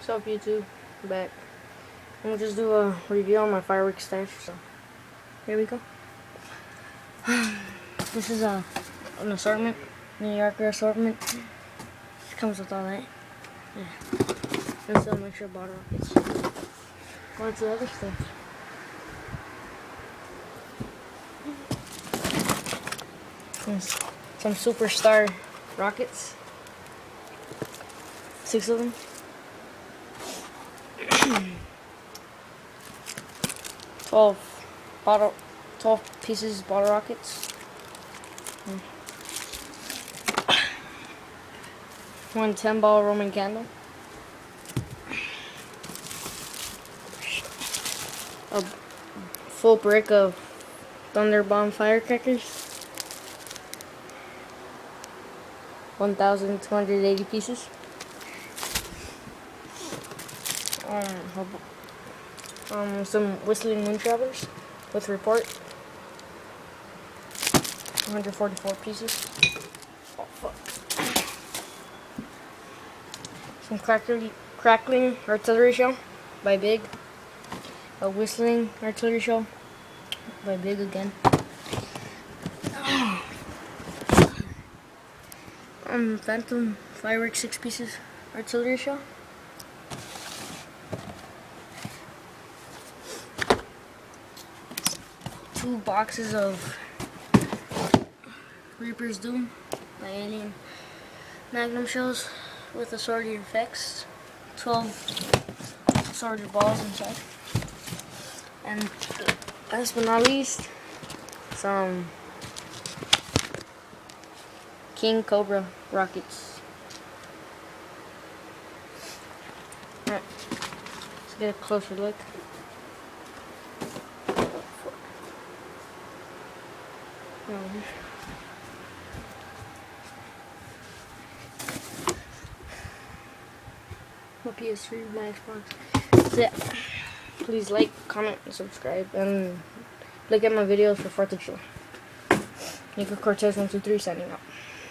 What's up, YouTube? I'm back. I'm gonna just do a review on my fireworks stash. So here we go. This is an assortment, New Yorker assortment. It comes with all that. Yeah. And some extra bottle rockets. Go on to the other stuff. Some Superstar rockets. 6 of them. 12 pieces bottle rockets. One 10-ball Roman candle. A full brick of Thunder Bomb firecrackers. 1,280 pieces. Some Whistling Wind Travelers with report. 144 pieces. Oh, fuck. Some Crackling Artillery Shell by Big. A Whistling Artillery Shell by Big again. Phantom Fireworks 6 pieces artillery shell. Two boxes of Reaper's Doom by Alien Magnum shells with assorted effects. 12 assorted balls inside. And last but not least, some King Cobra rockets. Alright, let's get a closer look. My PS3, my Xbox. That's it. Please like, comment, and subscribe, and look at my videos for 4th of July. Nico Cortez 123 signing out.